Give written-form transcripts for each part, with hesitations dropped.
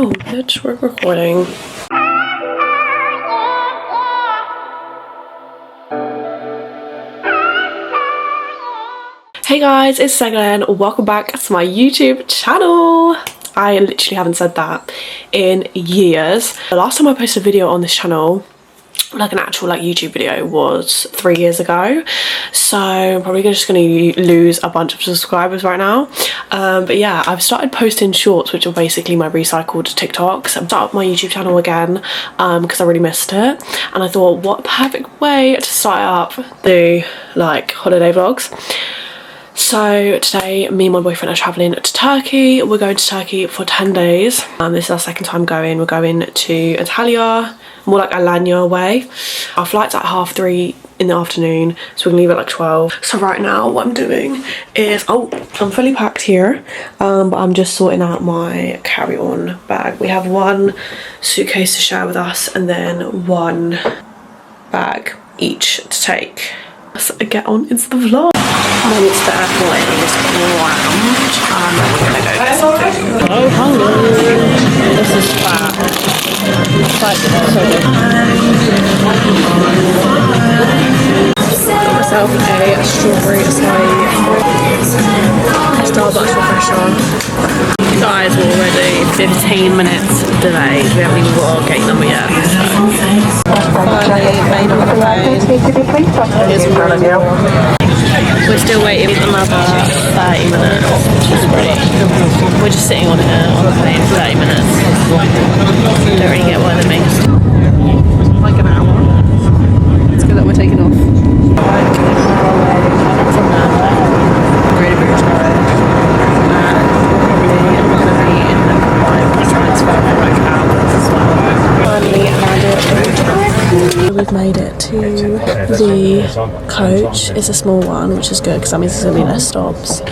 Oh, bitch, we're recording. Hey guys, it's Megan. Welcome back to my YouTube channel. I literally haven't said that in years. The last time I posted a video on this channel, like an actual YouTube video, was 3 years ago, so I'm probably just gonna lose a bunch of subscribers right now. But yeah, I've started posting shorts, which are basically my recycled TikToks. I've started my YouTube channel again because I really missed it, and I thought what a perfect way to start up the holiday vlogs. So today me and my boyfriend are travelling to Turkey. We're going to Turkey for 10 days. This is our second time going. We're going to Antalya, more like Alanya way. Our flight's at 3:30 in the afternoon, so we're gonna leave at like 12. So right now what I'm doing is, I'm fully packed here, but I'm just sorting out my carry-on bag. We have one suitcase to share with us and then one bag each to take. So get on into the vlog. Then it's the airport and it's crammed, and then we're gonna go get some food. So hungry. This is fat. But so good. Got myself a strawberry acai Starbucks refresher. Guys, we're already 15 minutes delayed. We haven't even got our gate number yet. Finally made on the plane. Here's Alanya. We're still waiting another 30 minutes, which is pretty. We're just sitting on here on the plane for 30 minutes. Don't really get why they make us like an hour. It's good that we're taking off. Like an hour away from now. Really, really tired. Probably I'm gonna be in the transfer for like hours as well. Finally landed. We've made it to the coach. It's a small one, which is good because that means there's going to be less stops.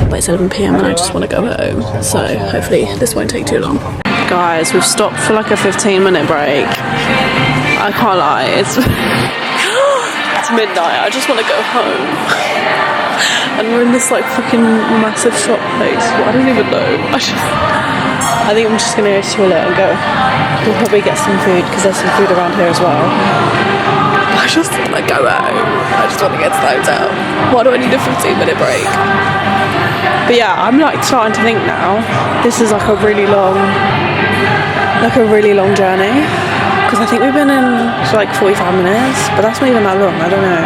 But it's 11 PM and I just want to go home, so hopefully this won't take too long. Guys, we've stopped for like a 15-minute break. I can't lie, it's it's midnight. I just want to go home. And we're in this like fucking massive shop place. Well, I don't even know. I think I'm just gonna go to the toilet and go. We'll probably get some food because there's some food around here as well. I just want to go home. I just want to get to the hotel. Why do I need a 15-minute break? But yeah, I'm like starting to think now. This is like a really long journey. Because I think we've been in for like 45 minutes, but that's not even that long. I don't know.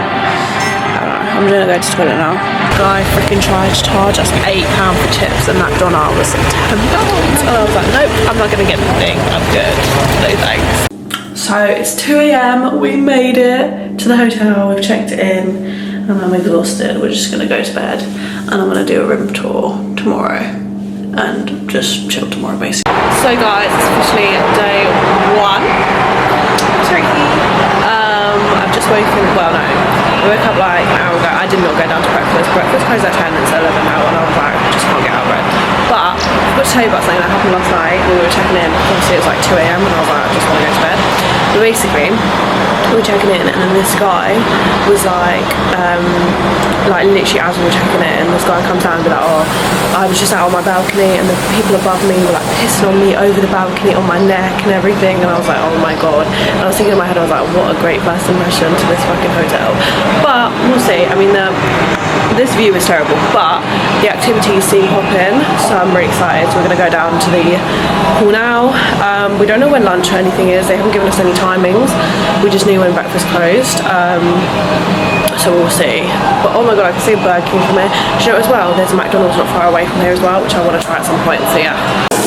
I'm gonna go to the toilet now. Guy freaking tried to charge us £8 for chips and McDonald's was $10. And I was like, nope, I'm not gonna get anything. I'm good. No thanks. So it's 2 AM. We made it to the hotel. We've checked it in, and I'm exhausted. We're just gonna go to bed, and I'm gonna do a room tour tomorrow and just chill tomorrow basically. So guys, it's officially day 1. Turkey. I've just woken. Well, no. I woke up like an hour ago. I did not go down to breakfast. Breakfast closed at 10, it's 11 now, and I was like, I just can't get out of bed. But I've got to tell you about something that happened last night when we were checking in. Obviously it was like 2 AM and I was like, I just want to go to bed. But basically, we were checking in and then this guy was like literally as we were checking in, this guy comes down and be like, oh, I was just out on my balcony and the people above me were like pissing on me over the balcony, on my neck and everything, and I was like, oh my god. And I was thinking in my head, I was like, what a great first impression to this fucking hotel. But we'll see. I mean, this view is terrible, but the activities seem poppin', so I'm really excited. So we're gonna go down to the pool now. We don't know when lunch or anything is. They haven't given us any timings. We just knew when breakfast closed. So we'll see. But oh my god, I can see a Burger King from here. Do you know as well, there's a McDonald's not far away from here as well, which I want to try at some point, so yeah.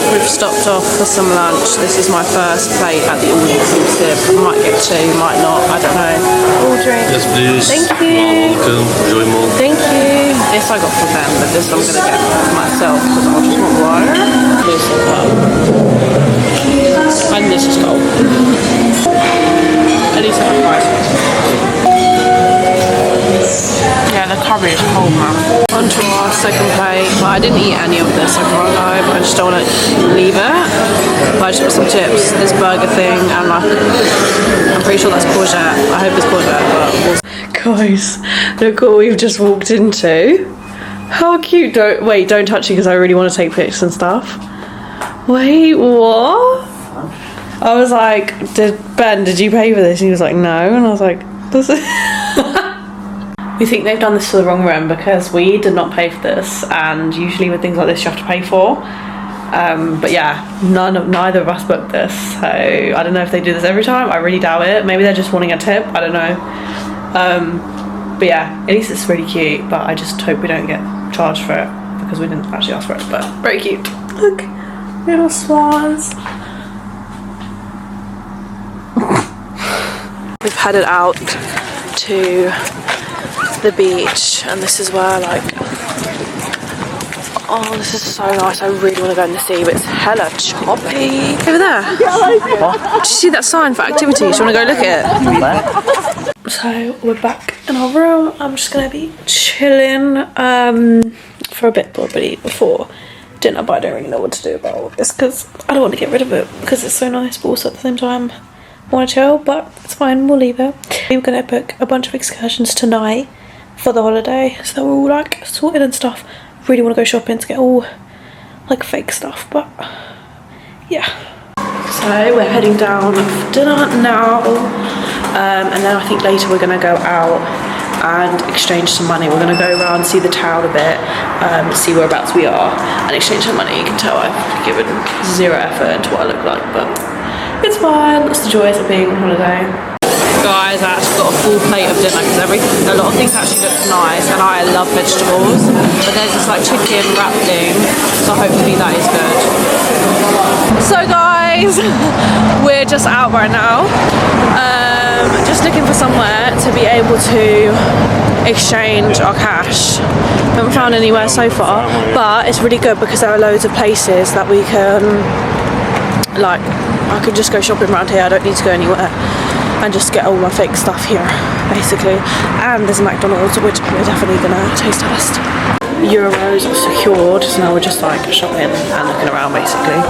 We've stopped off for some lunch. This is my first plate at the all-inclusive. I might get 2, might not, I don't know. All drink. Yes please. Thank you. Welcome. Enjoy more. Thank you. This I got from them, but this I'm going to get for myself because I just want water. This is and this is cold. At least I have fries. Yeah, the curry is cold, man. On to our second plate. Well, I didn't eat any of this, I can't lie, but I just don't want to leave it. But I just got some chips, this burger thing, and like, I'm pretty sure that's courgette. I hope it's courgette, but we'll see. Guys, look what we've just walked into. How cute. Don't touch it because I really want to take pics and stuff. Wait, what? I was like, did you pay for this? And he was like, no. And I was like, this is... We think they've done this for the wrong room because we did not pay for this, and usually with things like this you have to pay for. But yeah, neither of us booked this, so I don't know if they do this every time. I really doubt it. Maybe they're just wanting a tip, I don't know. But yeah, at least it's really cute, but I just hope we don't get charged for it because we didn't actually ask for it, but very cute. Look, little swans. We've headed out to the beach, and this is where, like, oh, this is so nice. I really want to go in the sea, but it's hella choppy. Over there. What? Did you see that sign for activities? Do you want to go look at it? So we're back in our room. I'm just gonna be chilling for a bit, probably before dinner, but I don't really know what to do about all this because I don't want to get rid of it because it's so nice, but also at the same time I want to chill, but it's fine, we'll leave it. We're gonna book a bunch of excursions tonight for the holiday, so we're all like sorted and stuff. Really want to go shopping to get all like fake stuff, but yeah. So we're heading down for dinner now, and then I think later we're gonna go out and exchange some money. We're gonna go around, see the town a bit, see whereabouts we are, and exchange some money. You can tell I've given zero effort into what I look like, but it's fine. That's the joys of being on holiday. Guys, I actually got a full plate of dinner because a lot of things actually look nice, and I love vegetables, but there's this like chicken wrap thing, so hopefully that is good. So guys, we're just out right now, just looking for somewhere to be able to exchange our cash. We haven't found anywhere so far, but it's really good because there are loads of places that we can, like, I could just go shopping around here. I don't need to go anywhere and just get all my fake stuff here, basically. And there's a McDonald's, which we're definitely gonna taste test. Euros secured, so now we're just like shopping and looking around, basically.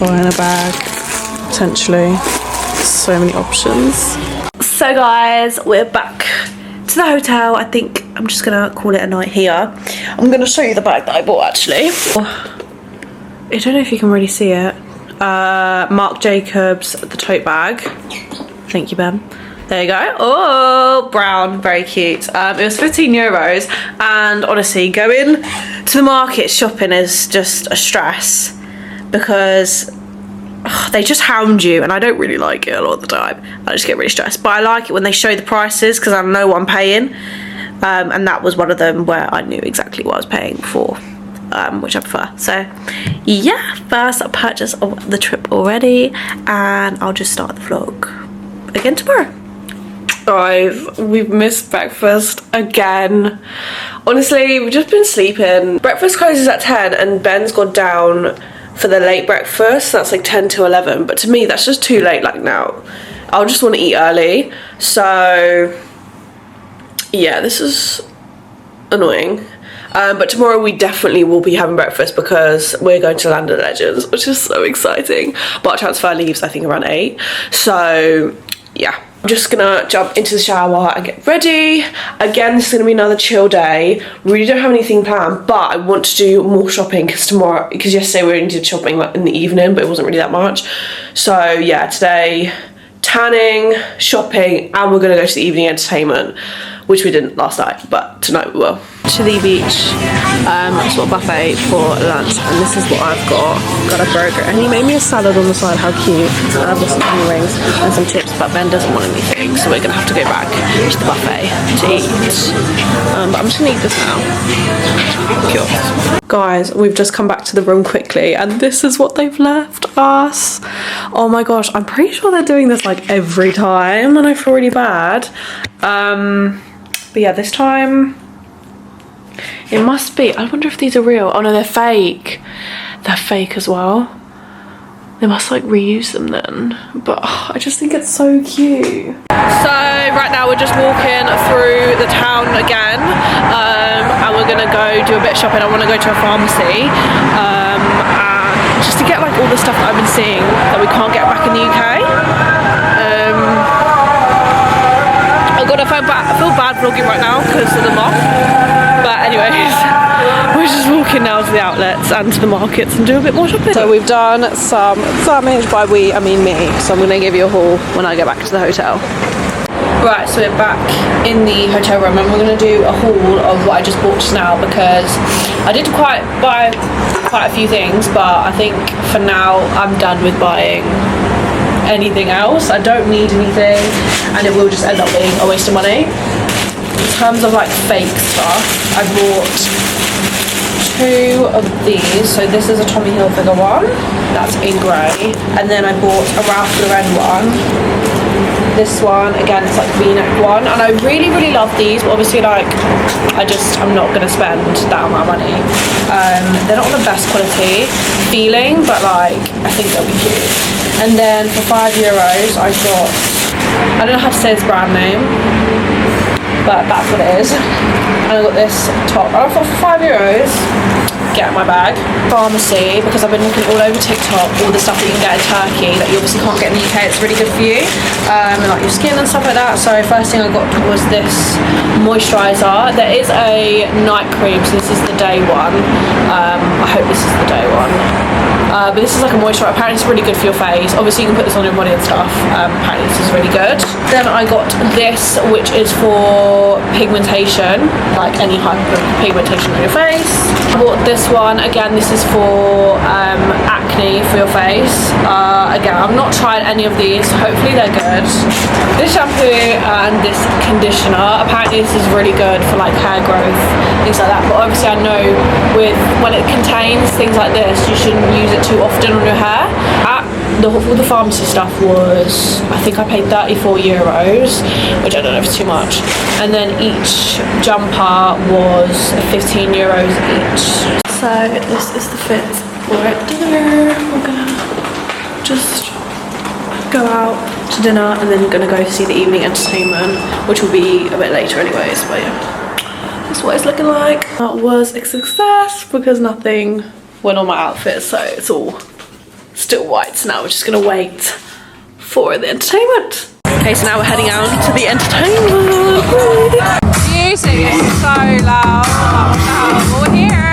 Buying a bag, potentially. So many options. So guys, we're back to the hotel. I think I'm just gonna call it a night here. I'm gonna show you the bag that I bought, actually. I don't know if you can really see it. Marc Jacobs, the tote bag. Thank you, Ben. There you go. Oh, brown, very cute. It was 15 euros, and honestly, going to the market shopping is just a stress because they just hound you, and I don't really like it a lot of the time. I just get really stressed, but I like it when they show the prices because I know what I'm paying, and that was one of them where I knew exactly what I was paying for. Which I prefer. So yeah, first purchase of the trip already, and I'll just start the vlog again tomorrow. Guys, we've missed breakfast again. Honestly, we've just been sleeping. Breakfast closes at 10 and Ben's gone down for the late breakfast. That's like 10 to 11, but to me that's just too late. Like now I'll just want to eat early, so yeah, this is annoying. But tomorrow we definitely will be having breakfast because we're going to Land of Legends, which is so exciting. But our transfer leaves I think around 8, so yeah. I'm just gonna jump into the shower and get ready. Again, this is gonna be another chill day. Really don't have anything planned, but I want to do more shopping because yesterday we only did shopping like in the evening, but it wasn't really that much. So yeah, today tanning, shopping, and we're gonna go to the evening entertainment, which we didn't last night, but tonight we will. Chili Beach, sort of buffet for lunch, and this is what I've got. Got a burger, and he made me a salad on the side. How cute! And I've got some onion rings and some chips, but Ben doesn't want anything, so we're gonna have to go back to the buffet to eat. But I'm just gonna eat this now. Cute. Guys, we've just come back to the room quickly, and this is what they've left us. Oh my gosh, I'm pretty sure they're doing this like every time, and I feel really bad. But yeah, this time it must be. I wonder if these are real. Oh no, they're fake. They're fake as well. They must like reuse them then. But I just think it's so cute. So right now we're just walking through the town again, and we're gonna go do a bit of shopping. I want to go to a pharmacy, and just to get like all the stuff that I've been seeing that we can't get back in the UK. Oh god, I feel bad vlogging right now because of the moth. But Anyways, we're just walking now to the outlets and to the markets and do a bit more shopping. So we've done some damage. By we, I mean me. So I'm going to give you a haul when I get back to the hotel. Right, so we're back in the hotel room and we're going to do a haul of what I just bought just now, because I did buy quite a few things, but I think for now I'm done with buying anything else. I don't need anything and it will just end up being a waste of money. In terms of like fake stuff, I bought 2 of these. So this is a Tommy Hilfiger one, that's in grey, and then I bought a Ralph Lauren one. This one, again, it's like V-neck one, and I really love these, but obviously like I'm not gonna spend that amount of money. They're not the best quality feeling, but like I think they'll be cute. And then for €5 I got, I don't know how to say this brand name, but that's what it is. And I got this top. I thought for €5, get in my bag. Pharmacy, because I've been looking all over TikTok, all the stuff that you can get in Turkey that you obviously can't get in the UK. It's really good for you, and like your skin and stuff like that. So first thing I got was this moisturiser. There is a night cream, so this is the day one. I hope this is the day one. But this is like a moisturiser. Apparently it's really good for your face. Obviously you can put this on your body and stuff. Apparently this is really good. Then I got this, which is for pigmentation, like any hyperpigmentation on your face. I bought this one. Again, this is for acne for your face. Again, I've not tried any of these. Hopefully they're good. This shampoo and this conditioner. Apparently this is really good for like hair growth, things like that. But obviously I know when it contains things like this, you shouldn't use it too often on your hair. All the pharmacy stuff was, I think I paid €34, which I don't know if it's too much. And then each jumper was €15 each. So this is the fit for dinner. We're gonna just go out to dinner and then gonna go see the evening entertainment, which will be a bit later anyways, but yeah. That's what it's looking like. That was a success because nothing went on my outfit, so it's all still white. So now we're just gonna wait for the entertainment. Okay, so now we're heading out to the entertainment. Music is so loud. We're here.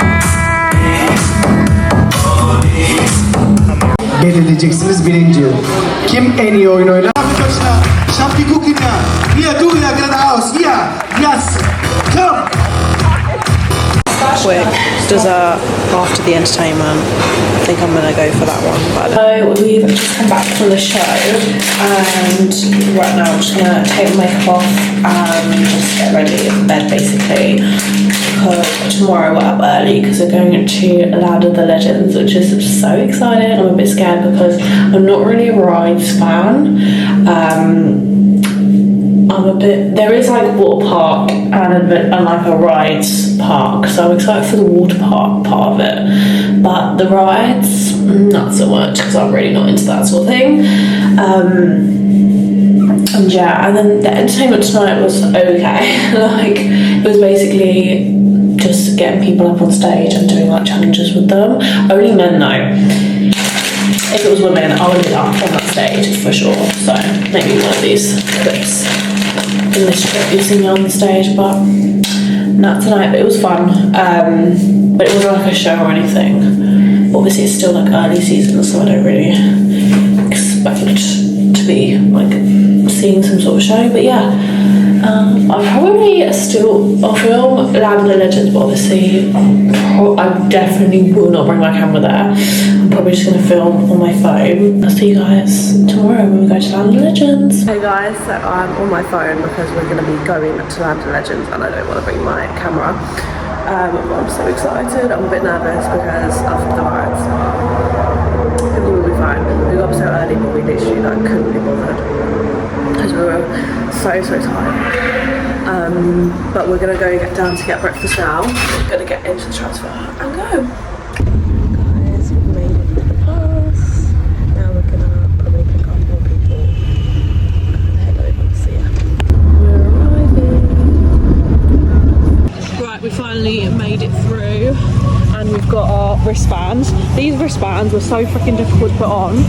Belirleyeceksiniz birinci. Kim en iyi oyun oynar? Şapki kukinya. Here, do ya get house. Yeah, yes. Come. Quick dessert after the entertainment. I think I'm gonna go for that one. So we've just come back from the show, and right now I'm just gonna take my makeup off and just get ready for bed basically. Because tomorrow we're up early because we're going to Land of the Legends, which is so exciting. I'm a bit scared because I'm not really a rides fan. There is like a water park and like a rides park, so I'm excited for the water park part of it, but the rides not so much because I'm really not into that sort of thing. And yeah, and then the entertainment tonight was okay. Like it was basically just getting people up on stage and doing like challenges with them. Only men though. If it was women, I would be up on that stage for sure. So maybe one of these clips in this trip you'll see me on the stage, but not tonight. But it was fun. But it wasn't like a show or anything. Obviously it's still like early season, so I don't really expect to be like seeing some sort of show. But yeah, I'll film Land of the Legends, but obviously I definitely will not bring my camera there. I'm probably just going to film on my phone. I'll see you guys tomorrow when we go to Land of the Legends. Hey guys, so I'm on my phone because we're going to be going to Land of the Legends and I don't want to bring my camera. I'm so excited. I'm a bit nervous because of the rides. It will be fine. We got up so early, but we literally like couldn't be bothered because we were so tired. But we're gonna go get down to get breakfast now. We're gonna get into the transfer and go. Guys, we've made it to the bus. Now we're gonna probably pick up more people and head over to see ya. We're arriving. Right, we finally made it through and we've got our wristbands. These wristbands were so freaking difficult to put on.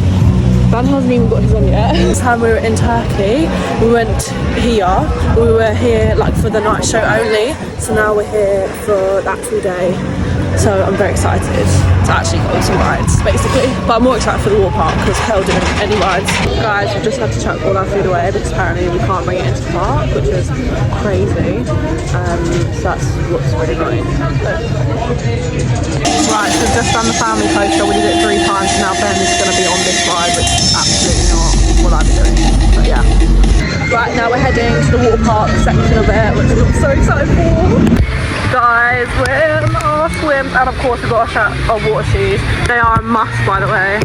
Dan hasn't even got his on yet. This time we were in Turkey, we went here. We were here like for the night show only. So now we're here for the actual day. So I'm very excited to actually go on some rides, basically. But I'm more excited for the water park because hell didn't any rides. Guys, we just had to chuck all our food away because apparently we can't bring it into the park, which is crazy. So that's what's really annoying. Right, so we've just done the family coaster. We did it 3 times. Now Ben is going to be on this ride, which is absolutely not what I'd be doing. But yeah. Right, now we're heading to the water park section of it, which I'm so excited for. Guys, we're in our swims, and of course we've got our water shoes. They are a must, by the way.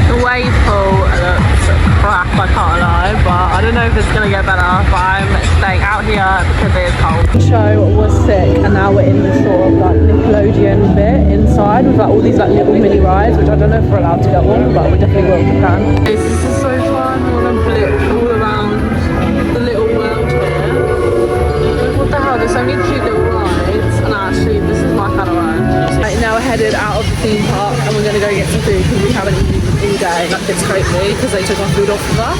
The wave pool looks crap, I can't lie, but I don't know if it's gonna get better. But I'm staying out here because it is cold. The show was sick, and now we're in this sort of like Nickelodeon bit inside with like all these like little mini rides, which I don't know if we're allowed to go on, but we definitely will if we can. This is so fun. We're gonna blip all around the little world here. What the hell? There's so many cute little rides, and actually this is my kind of ride. Right, now we're headed out of the theme park and we're gonna go get some food because we haven't eaten all day. Like it's crazy because they took our food off of us.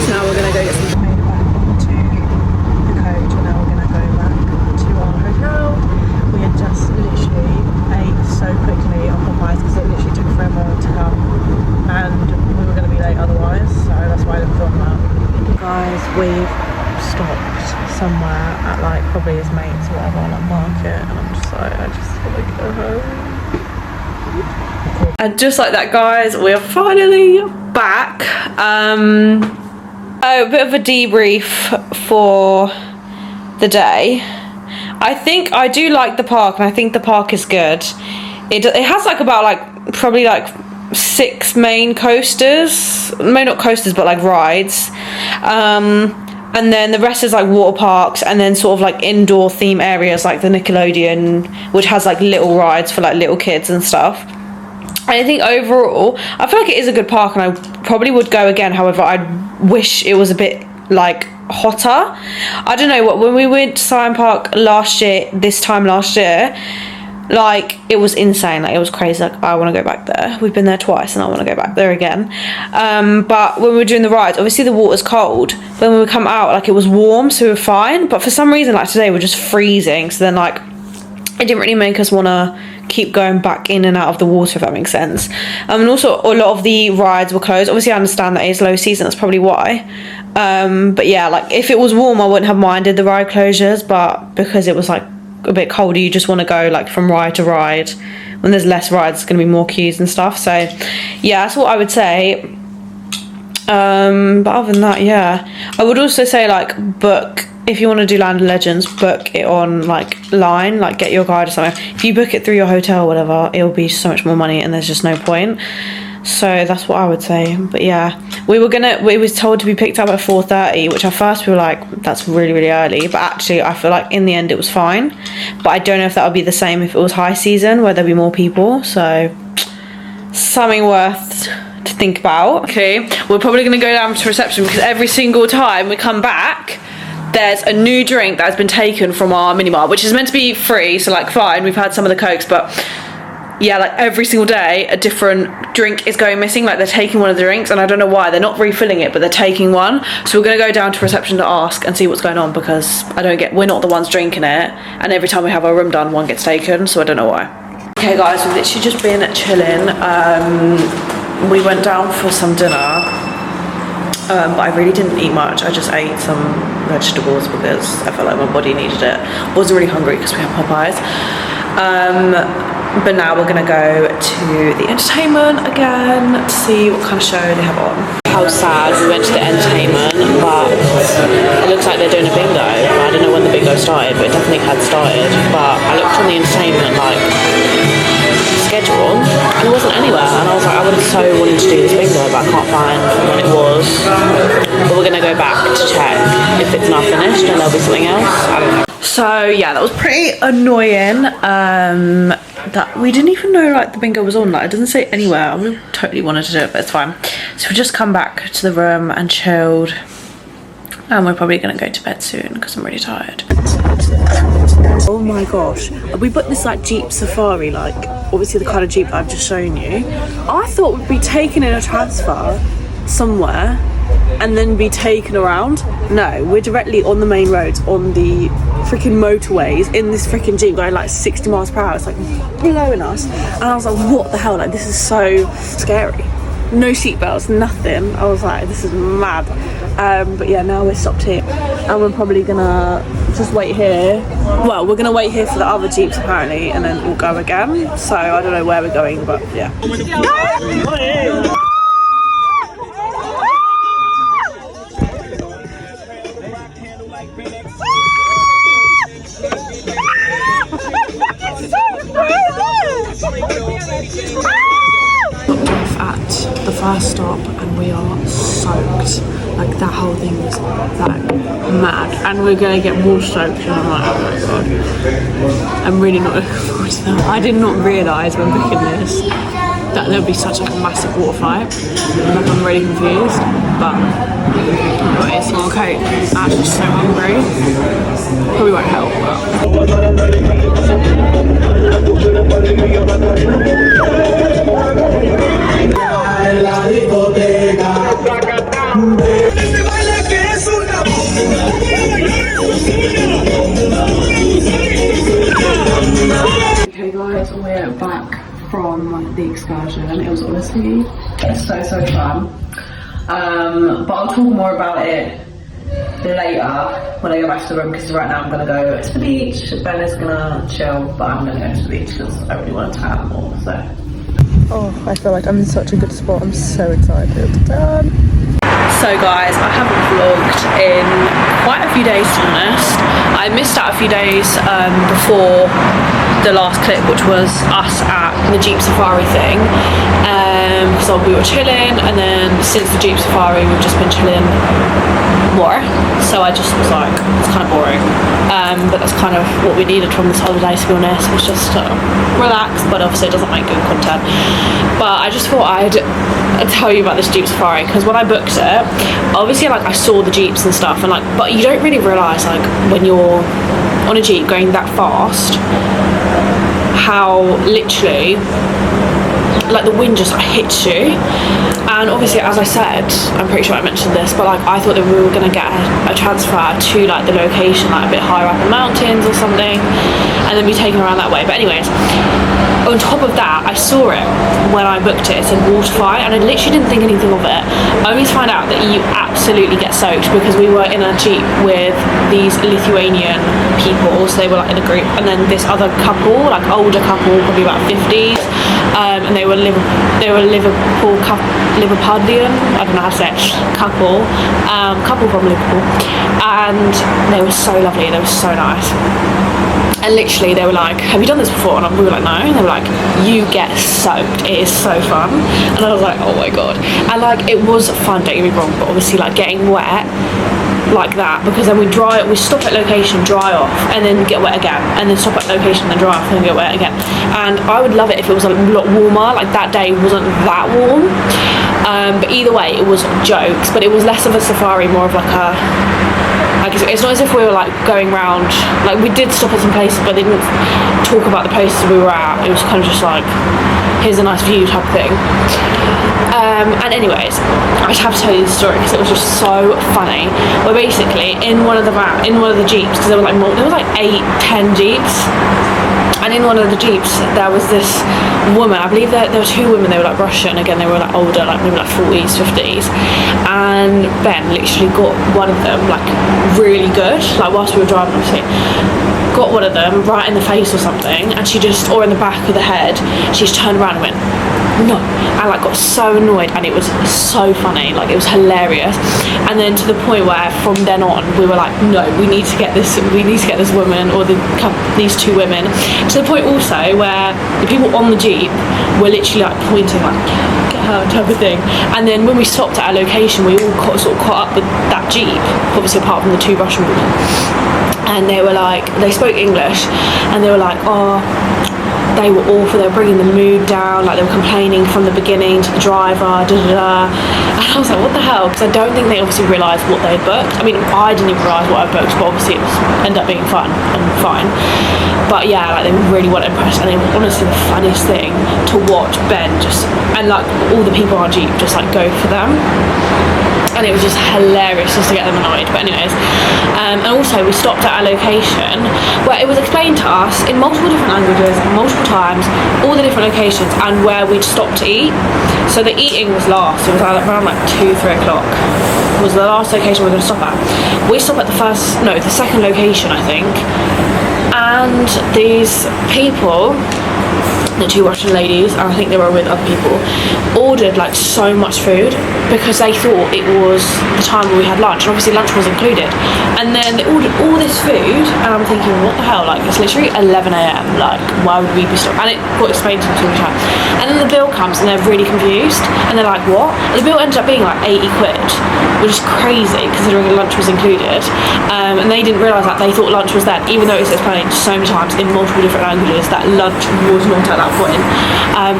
So now we're gonna go get some. Made it back onto the coach and now we're gonna go back to our hotel. We had just literally ate so quickly on Popeyes because it literally took forever to come, and we were gonna be late otherwise. So that's why I didn't film that. Guys, we've stopped somewhere at like probably his mates or whatever, like market, and I'm just like, I just want to go home. And just like that, guys, we're finally back. A bit of a debrief for the day. I think I do like the park, and I think the park is good. It has like about like probably like 6 main coasters, maybe not coasters but like rides, and then the rest is like water parks, and then sort of like indoor theme areas like the Nickelodeon, which has like little rides for like little kids and stuff. And I think overall I feel like it is a good park, and I probably would go again. However, I wish it was a bit like hotter. I don't know what, when we went to Science Park last year, this time last year, like it was insane, like it was crazy. Like I want to go back there. We've been there twice and I want to go back there again. But when we were doing the rides, obviously the water's cold, but when we come out, like it was warm, so we were fine. But for some reason, like today, we're just freezing, so then like it didn't really make us want to keep going back in and out of the water, if that makes sense. And also a lot of the rides were closed. Obviously I understand that it's low season, that's probably why. But yeah, like if it was warm I wouldn't have minded the ride closures, but because it was like a bit colder, you just want to go like from ride to ride. When there's less rides, it's going to be more queues and stuff. So yeah, that's what I would say. But other than that, yeah, I would also say like book, if you want to do Land of Legends, book it on like line, like get your guide or something. If you book it through your hotel or whatever, it'll be so much more money and there's just no point. So that's what I would say. But yeah, we was told to be picked up at 4:30, which at first we were like, that's really, really early. But actually I feel like in the end it was fine. But I don't know if that would be the same if it was high season, where there'd be more people. So something worth to think about. Okay, we're probably going to go down to reception because every single time we come back, there's a new drink that has been taken from our mini-mart, which is meant to be free, so like fine, we've had some of the Cokes, but yeah, like every single day a different drink is going missing. Like they're taking one of the drinks and I don't know why, they're not refilling it, but they're taking one. So we're going to go down to reception to ask and see what's going on, because we're not the ones drinking it, and every time we have our room done one gets taken, so I don't know why. Okay guys, we've literally just been chilling. We went down for some dinner, but I really didn't eat much. I just ate some vegetables because I felt like my body needed it. Wasn't really hungry because we had Popeyes. But now we're gonna go to the entertainment again to see what kind of show they have on. How sad, we went to the entertainment, but it looks like they're doing a bingo. I don't know when the bingo started, but it definitely had started. But I looked on the entertainment like schedule and it wasn't anywhere, and I was like, I would have so wanted to do this bingo, but I can't find when it was. But we're gonna go back to check if it's not finished and there'll be something else. I don't know. So yeah, that was pretty annoying. That we didn't even know like the bingo was on. Like it doesn't say anywhere. I would totally wanted to do it, but it's fine. So we just come back to the room and chilled, and we're probably gonna go to bed soon because I'm really tired. Oh my gosh, we booked this like Jeep Safari like obviously the kind of Jeep that I've just shown you, I thought we'd be taken in a transfer somewhere and then be taken around. No, we're directly on the main roads, on the freaking motorways, in this freaking Jeep going like 60 miles per hour. It's like blowing us, and I was like, what the hell, like this is so scary. No seatbelts, nothing. I was like, this is mad. But yeah, now we're stopped here and we're probably gonna just wait here. Well, we're gonna wait here for the other Jeeps apparently, and then we'll go again. So I don't know where we're going, but yeah. At the first stop and we are soaked. Like that whole thing was like mad, and we're gonna get more soaked, and I'm like, oh my god, I'm really not looking forward to that. I did not realise when booking this that there would be such like a massive water fight. Like I'm really confused, but anyways, okay, I'm actually so hungry. Probably won't help, Okay guys, we're back from the excursion. It was honestly so fun. But I'll talk more about it later when I go back to the room, because right now I'm gonna go to the beach. Ben is gonna chill, but I'm gonna go to the beach because I really want to tan more. So. Oh, I feel like I'm in such a good spot. I'm so excited. So guys, I haven't vlogged in quite a few days, to be honest. I missed out a few days before the last clip, which was us at the Jeep Safari thing. So we were chilling, and then since the Jeep Safari we've just been chilling more. So I just was like, it's kind of boring. But that's kind of what we needed from this holiday, to be honest. It was just relax, but obviously it doesn't make good content. But I just thought I'd tell you about this Jeep Safari, because when I booked it, obviously like I saw the Jeeps and stuff, and like, but you don't really realise like when you're on a Jeep going that fast, how literally like the wind just like hits you. And obviously, as I said, I'm pretty sure I mentioned this, but like I thought that we were going to get a transfer to like the location like a bit higher up in the mountains or something, and then be taken around that way. But anyways, on top of that, I saw it when I booked it. It said water fight, and I literally didn't think anything of it, only to find out that you absolutely get soaked, because we were in a Jeep with these Lithuanian people, so they were like in a group, and then this other couple, like older couple, probably about 50s, and they were Liverpudlian, I don't know how to say it, couple from Liverpool, and they were so lovely, they were so nice. And literally they were like, have you done this before? And we were like, no. And they were like, you get soaked, it is so fun. And I was like, oh my god. And like it was fun, don't get me wrong, but obviously like getting wet like that, because then we stop at location, dry off, and then get wet again, and then stop at location, then dry off, and then get wet again. And I would love it if it was a lot warmer. Like that day wasn't that warm, but either way it was jokes. But it was less of a safari, more of like a, like it's not as if we were like going round, like we did stop at some places, but they didn't talk about the places we were at. It was kind of just like, here's a nice view type of thing. And anyways, I just have to tell you this story because it was just so funny. We're basically in one of the Jeeps, because there were like 8-10 Jeeps, and in one of the Jeeps there was this woman. I believe that there were two women. They were like Russian, again they were like older, like maybe like 40s, 50s, and Ben literally got one of them like really good, like whilst we were driving, obviously got one of them right in the face or something, and she just, or in the back of the head, she just turned around and went, no, and like got so annoyed, and it was so funny, like it was hilarious. And then to the point where from then on we were like, no, we need to get this woman, or these two women, to the point also where the people on the Jeep were literally like pointing like, get her type of thing. And then when we stopped at our location, we all sort of caught up with that Jeep, obviously apart from the two Russian women, and they were like, they spoke English, and they were like, oh, they were awful, they were bringing the mood down, like they were complaining from the beginning to the driver, da. And I was like, what the hell? Because I don't think they obviously realised what they had booked. I mean, I didn't even realise what I booked, but obviously it ended up being fun and fine. but yeah, like they really weren't impressed, and it was honestly the funniest thing to watch Ben just, and like all the people on our Jeep just like go for them. And it was just hilarious just to get them annoyed. But anyways, and also we stopped at a location where it was explained to us in multiple different languages, multiple times, all the different locations and where we'd stop to eat. So the eating was last. It was around like 2-3 o'clock was the last location we were going to stop at. We stopped at the second location, I think. And these people, the 2 Russian ladies, and I think they were with other people, ordered like so much food because they thought it was the time where we had lunch, and obviously lunch was included. And then they ordered all this food, and I'm thinking, what the hell? Like, it's literally 11 a.m. Like, why would we be stopped? And it got explained to them all. And then the bill comes, and they're really confused, and they're like, what? And the bill ended up being like 80 quid, which is crazy considering lunch was included. And they didn't realise that. They thought lunch was there, even though it's explained so many times in multiple different languages that lunch was not at that point.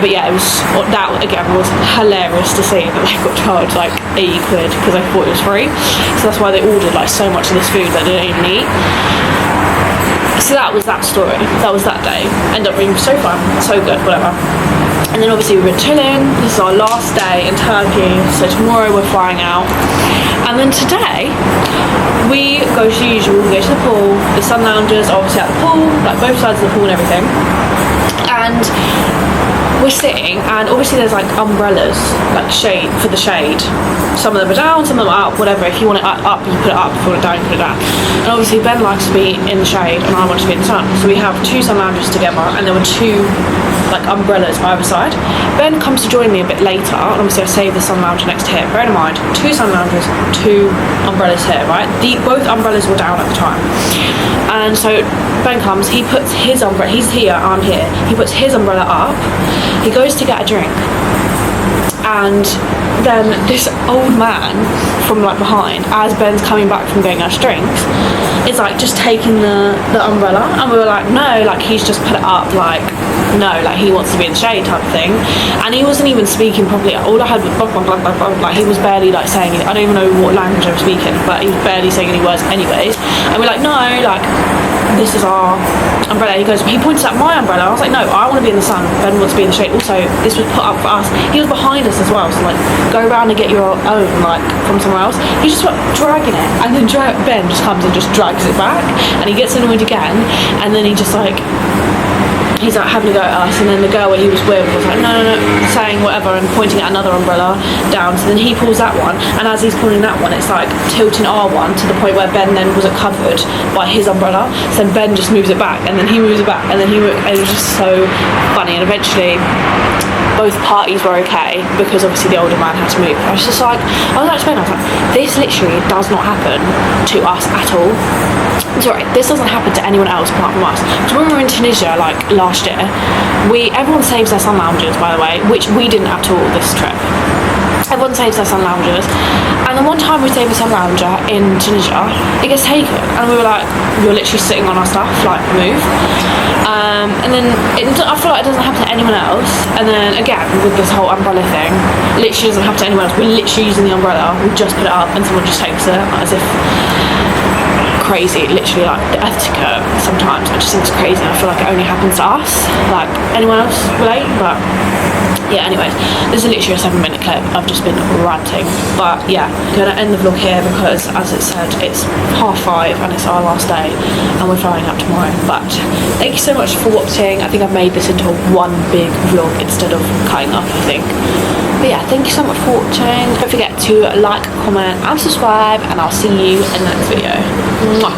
But yeah, that again was hilarious to see that they got charged like 80 quid because they thought it was free. So that's why they ordered like so much of this food that they didn't even eat. So that was that story. That was that day. Ended up being so fun, so good, whatever. And then obviously we've been chilling. This is our last day in Turkey, so tomorrow we're flying out. And then today we go to the usual, we go to the pool. The sun loungers are obviously at the pool, like both sides of the pool and everything. And we're sitting, and obviously there's like umbrellas, like shade for the shade. Some of them are down, some of them are up, whatever. If you want it up, you put it up. If you want it down, you put it down. And obviously Ben likes to be in the shade and I want to be in the sun. So we have 2 sun loungers together, and there were 2 like umbrellas either side. Ben comes to join me a bit later, and obviously I saved the sun lounger next to him. Bear in mind, 2 sun loungers, 2 umbrellas here, right? Both umbrellas were down at the time. And so Ben comes, he puts his umbrella, he's here, I'm here. He puts his umbrella up, he goes to get a drink. And then this old man from like behind, as Ben's coming back from getting us drinks, is like just taking the umbrella, and we were like, no, like he's just put it up, like no, like he wants to be in the shade type of thing. And he wasn't even speaking properly. All I heard was blah, blah, blah, blah, blah. Like he was barely like saying it. I don't even know what language I was speaking, but he was barely saying any words anyways. And we're like, no, like this is our umbrella. He points at my umbrella. I was like, no, I want to be in the sun. Ben wants to be in the shade. Also, this was put up for us. He was behind us as well, so like go around and get your own like from somewhere else. He's just like dragging it, and then Ben just comes and just drags it back, and he gets annoyed again, and then he just like he's like having a go at us, and then the girl he was with was like no, saying whatever and pointing at another umbrella down. So then he pulls that one, and as he's pulling that one, it's like tilting our one to the point where Ben then wasn't covered by his umbrella. So then Ben just moves it back, and then he moves it back, and then it was just so funny. And eventually both parties were okay because obviously the older man had to move. I was like to Ben, I was like, this literally does not happen to us at all. Sorry, this doesn't happen to anyone else apart from us. So when we were in Tunisia like last year, everyone saves their sun loungers, by the way, which we didn't at all this trip. Everyone saves their sun loungers, and then one time we saved a sun lounger in Tunisia, it gets taken, and we were like, you're literally sitting on our stuff, like move. And then I feel like it doesn't happen to anyone else. And then again with this whole umbrella thing, literally doesn't happen to anyone else. We're literally using the umbrella, we just put it up, and someone just takes it as if crazy. Literally like the etiquette sometimes I just think it's crazy, and I feel like it only happens to us. Like anyone else relate? But yeah, anyways, this is literally a 7-minute clip. I've just been ranting, but yeah, I'm gonna end the vlog here because as it said, it's 5:30 and it's our last day and we're flying out tomorrow. But thank you so much for watching. I think I've made this into one big vlog instead of cutting up, I think. But yeah, thank you so much for watching. Don't forget to like, comment and subscribe, and I'll see you in the next video. Mwah.